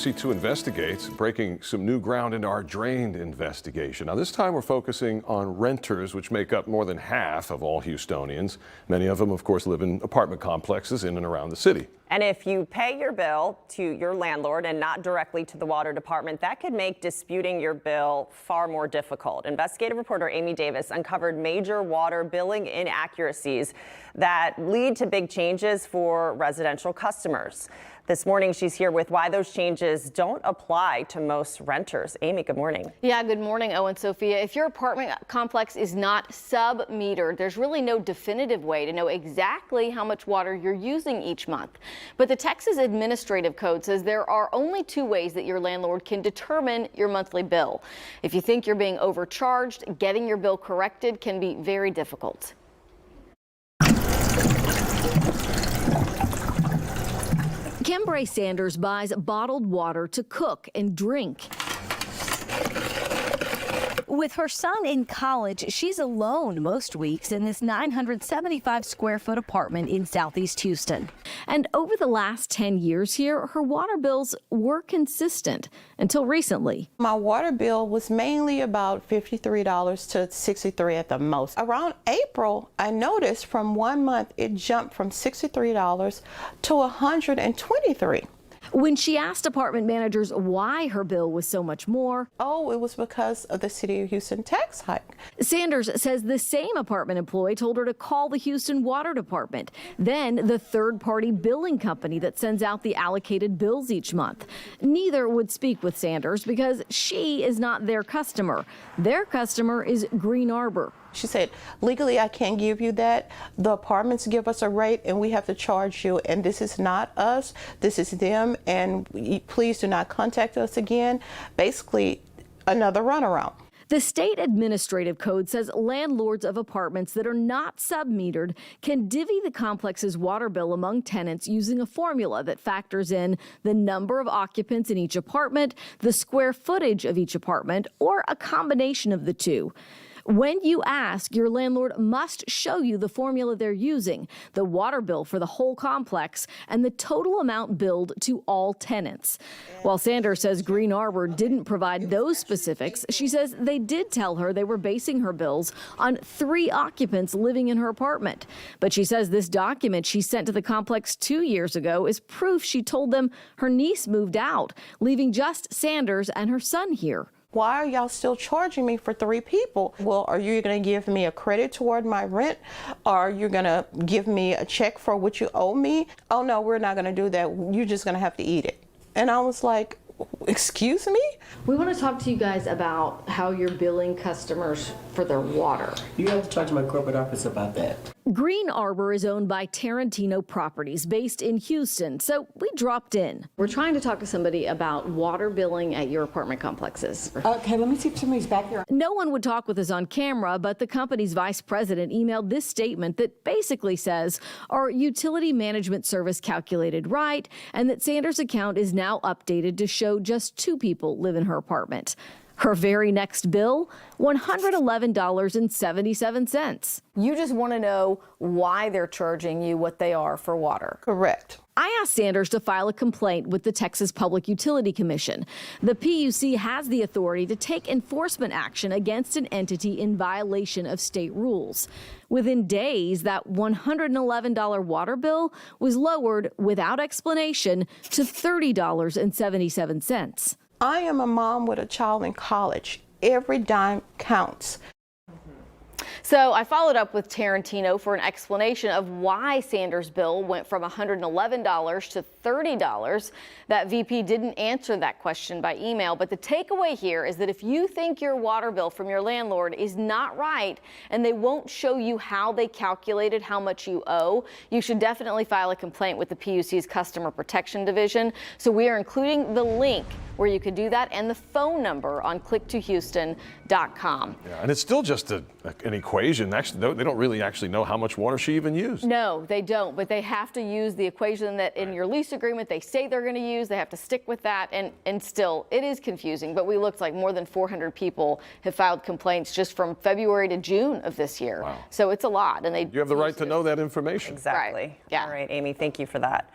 C2 investigates, breaking some new ground in our drained investigation. Now, this time we're focusing on renters, which make up more than half of all Houstonians. Many of them, of course, live in apartment complexes in and around the city. And if you pay your bill to your landlord and not directly to the water department, that could make disputing your bill far more difficult. Investigative reporter Amy Davis uncovered major water billing inaccuracies that lead to big changes for residential customers. This morning, she's here with why those changes don't apply to most renters. Amy, good morning. Yeah, good morning, Owen, Sophia. If your apartment complex is not sub-metered, there's really no definitive way to know exactly how much water you're using each month. But the Texas Administrative Code says there are only two ways that your landlord can determine your monthly bill. If you think you're being overcharged, getting your bill corrected can be very difficult. Kimbre Sanders buys bottled water to cook and drink. With her son in college, she's alone most weeks in this 975 square foot apartment in Southeast Houston. And over the last 10 years here, her water bills were consistent until recently. My water bill was mainly about $53 to $63 at the most. Around April, I noticed from 1 month it jumped from $63 to $123. When she asked apartment managers why her bill was so much more, oh, it was because of the City of Houston tax hike. Sanders says the same apartment employee told her to call the Houston Water Department, then the third-party billing company that sends out the allocated bills each month. Neither would speak with Sanders because she is not their customer. Their customer is Green Arbor. She said, legally, I can't give you that. The apartments give us a rate and we have to charge you. And this is not us, this is them. And please do not contact us again. Basically, another runaround. The state administrative code says landlords of apartments that are not sub-metered can divvy the complex's water bill among tenants using a formula that factors in the number of occupants in each apartment, the square footage of each apartment, or a combination of the two. When you ask, your landlord must show you the formula they're using, the water bill for the whole complex, and the total amount billed to all tenants. While Sanders says Green Arbor didn't provide those specifics, she says they did tell her they were basing her bills on 3 occupants living in her apartment. But she says this document she sent to the complex 2 years ago is proof she told them her niece moved out, leaving just Sanders and her son here. Why are y'all still charging me for 3 people? Well, are you going to give me a credit toward my rent? Or are you going to give me a check for what you owe me? Oh, no, we're not going to do that. You're just going to have to eat it. And I was like, excuse me? We want to talk to you guys about how you're billing customers for their water. You have to talk to my corporate office about that. Green Arbor is owned by Tarantino Properties based in Houston, so we dropped in. We're trying to talk to somebody about water billing at your apartment complexes. Okay, let me see if somebody's back here. No one would talk with us on camera, but the company's vice president emailed this statement that basically says our utility management service calculated right and that Sanders' account is now updated to show just 2 people live in her apartment. Her very next bill, $111.77. You just want to know why they're charging you what they are for water. Correct. I asked Sanders to file a complaint with the Texas Public Utility Commission. The PUC has the authority to take enforcement action against an entity in violation of state rules. Within days, that $111 water bill was lowered without explanation to $30.77. I am a mom with a child in college. Every dime counts. So I followed up with Tarantino for an explanation of why Sanders' bill went from $111 to $30. That VP didn't answer that question by email, but the takeaway here is that if you think your water bill from your landlord is not right and they won't show you how they calculated how much you owe, you should definitely file a complaint with the PUC's Customer Protection Division. So we are including the link where you could do that and the phone number on click2houston.com. Yeah, and it's still just an equation. Actually, they don't really actually know how much water she even used. No, they don't, but they have to use the equation that in your lease agreement they say they're going to use. They have to stick with that, and still, it is confusing. But we looked like more than 400 people have filed complaints just from February to June of this year. Wow. So it's a lot, and you have the right to know that information. Exactly. Right. Yeah. All right, Amy, thank you for that.